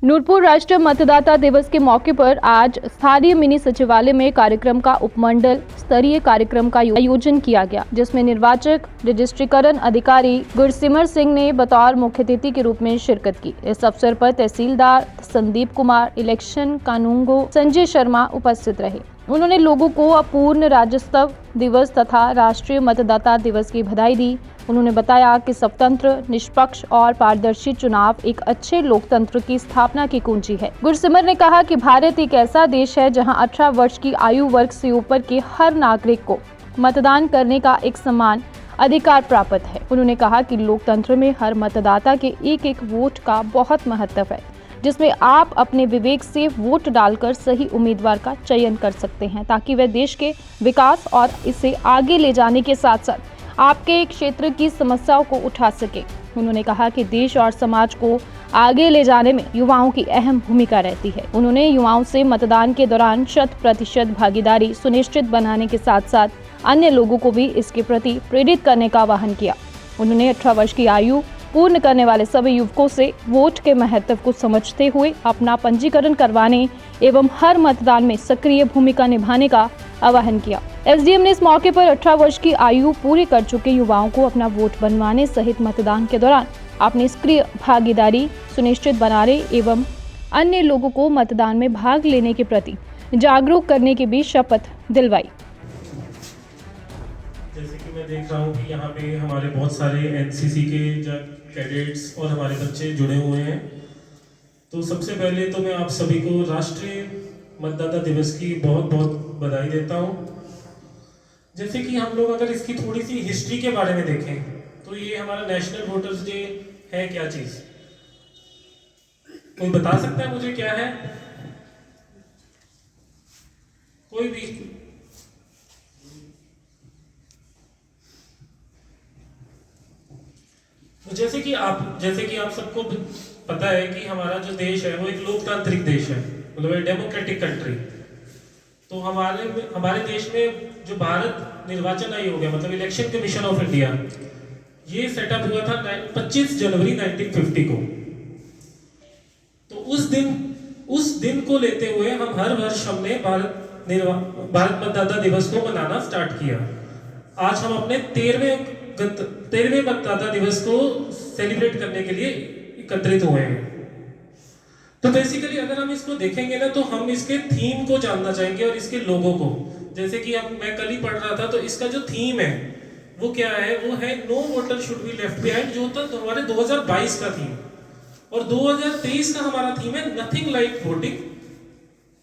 नूरपुर राष्ट्रीय मतदाता दिवस के मौके पर आज स्थानीय मिनी सचिवालय में कार्यक्रम का उपमंडल स्तरीय कार्यक्रम का आयोजन किया गया, जिसमें निर्वाचक रजिस्ट्रीकरण अधिकारी गुरसिमर सिंह ने बतौर मुख्य अतिथि के रूप में शिरकत की। इस अवसर पर तहसीलदार संदीप कुमार, इलेक्शन कानूनगो संजय शर्मा उपस्थित रहे। उन्होंने लोगों को अपूर्ण राज्योत्सव दिवस तथा राष्ट्रीय मतदाता दिवस की बधाई दी। उन्होंने बताया कि स्वतंत्र, निष्पक्ष और पारदर्शी चुनाव एक अच्छे लोकतंत्र की स्थापना की कुंजी है। गुरसिमर ने कहा कि भारत एक ऐसा देश है जहां 18 वर्ष की आयु वर्ग से ऊपर के हर नागरिक को मतदान करने का एक समान अधिकार प्राप्त है। उन्होंने कहा कि लोकतंत्र में हर मतदाता के एक वोट का बहुत महत्व है, जिसमें आप अपने विवेक से वोट डालकर सही उम्मीदवार का चयन कर सकते हैं, ताकि वह देश के विकास और इसे आगे ले जाने के साथ साथ आपके क्षेत्र की समस्याओं को उठा सके। उन्होंने कहा कि देश और समाज को आगे ले जाने में युवाओं की अहम भूमिका रहती है। उन्होंने युवाओं से मतदान के दौरान 100% भागीदारी सुनिश्चित बनाने के साथ साथ अन्य लोगों को भी इसके प्रति प्रेरित करने का आह्वान किया। उन्होंने 18 वर्ष की आयु पूर्ण करने वाले सभी युवकों से वोट के महत्व को समझते हुए अपना पंजीकरण करवाने एवं हर मतदान में सक्रिय भूमिका निभाने का आह्वान किया। एसडीएम ने इस मौके पर 18 वर्ष की आयु पूरी कर चुके युवाओं को अपना वोट बनवाने सहित मतदान के दौरान अपनी सक्रिय भागीदारी सुनिश्चित बनाने एवं अन्य लोगों को मतदान में भाग लेने के प्रति जागरूक करने की भी शपथ दिलवाई। जैसे कि मैं देख रहा हूँ कि यहाँ पे हमारे बहुत सारे एनसीसी के कैडेट्स और हमारे बच्चे जुड़े हुए हैं, तो सबसे पहले तो मैं आप सभी को राष्ट्रीय मतदाता दिवस की बहुत बहुत बधाई देता हूँ। जैसे कि हम लोग अगर इसकी थोड़ी सी हिस्ट्री के बारे में देखें तो ये हमारा नेशनल वोटर्स डे है क्या चीज़? कोई बता सकता है मुझे क्या है? कोई भी? तो जैसे कि आप सबको पता है कि हमारा जो देश है वो एक लोकतांत्रिक देश है, मतलब डेमोक्रेटिक कंट्री। तो हमारे देश में जो भारत निर्वाचन आयोग है, मतलब इलेक्शन कमीशन ऑफ इंडिया, ये सेटअप हुआ था 25 जनवरी 1950 को। तो उस दिन को लेते हुए हम हर वर्ष हमने भारत मतदाता दिवस को मनाना स्टार्ट किया। आज हम अपने 13वें मतदाता दिवस को सेलिब्रेट करने के लिए एकत्रित हुए हैं। तो बेसिकली अगर हम इसको देखेंगे ना, तो हम इसके थीम को जानना चाहेंगे और इसके लोगों को। जैसे कि मैं कल ही पढ़ रहा था, तो इसका जो थीम है वो क्या है? वो है no voter should be left behind, जो था हमारे 2022 का थीम। और 2023 का हमारा थीम है nothing like voting,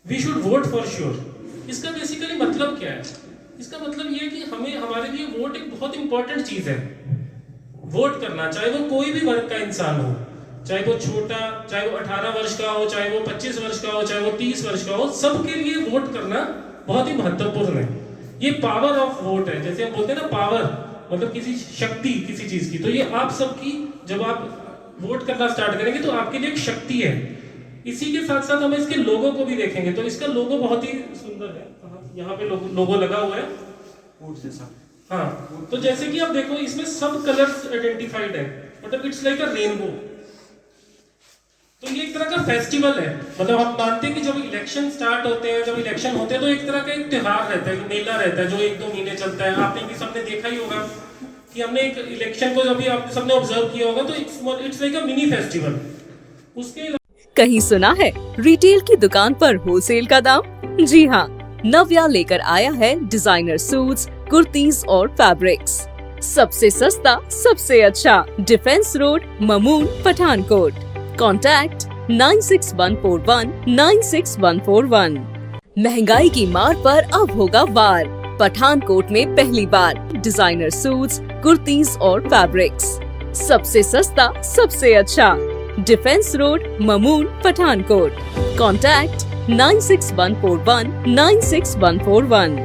we should vote for sure. इसका बेसिकली मतलब क्या है? इसका मतलब ये है कि हमारे लिए वोट एक बहुत इंपॉर्टेंट चीज है। वोट करना, चाहे वो कोई भी वर्ग का इंसान हो, चाहे वो छोटा, चाहे वो 18 वर्ष का हो, चाहे वो 25 वर्ष का हो, चाहे वो 30 वर्ष का हो, सबके लिए वोट करना बहुत ही महत्वपूर्ण है। ये पावर ऑफ वोट है। जैसे हम बोलते हैं ना, पावर मतलब किसी शक्ति किसी चीज की, तो ये आप सबकी, जब आप वोट करना स्टार्ट करेंगे तो आपके लिए एक शक्ति है। इसी के साथ साथ हम इसके लोगो को भी देखेंगे, तो इसका लोगो बहुत ही सुंदर है। यहाँ पे लोगो लगा हुआ है वोट जैसा। हाँ, तो जैसे कि आप देखो, इसमें सब कलर्स आइडेंटिफाइड है, मतलब इट्स लाइक अ रेनबो। तो ये एक तरह का फेस्टिवल है। मतलब हम मानते हैं कि जब इलेक्शन स्टार्ट होते हैं, जब इलेक्शन होते हैं, तो एक तरह का एक त्योहार रहता है, मेला रहता है, जो 1-2 महीने चलता है। आपने भी सबने देखा ही होगा कि हमने एक इलेक्शन को अभी आप सबने ऑब्जर्व किया होगा, तो it's like a mini festival. उसके कहीं सुना है रिटेल की दुकान पर होलसेल का दाम? जी हाँ, नव्या लेकर आया है डिजाइनर सूट्स, कुर्तीज और फैब्रिक्स। सबसे सस्ता, सबसे अच्छा, defence road, Mamun, Pathankot. Contact 96141 96141। महंगाई की मार पर अब होगा वार। पठानकोट में पहली बार डिजाइनर सूट्स, कुर्तीज और फैब्रिक्स। सबसे सस्ता, सबसे अच्छा, defence road, Mamun, Pathankot. Contact 96141 96141।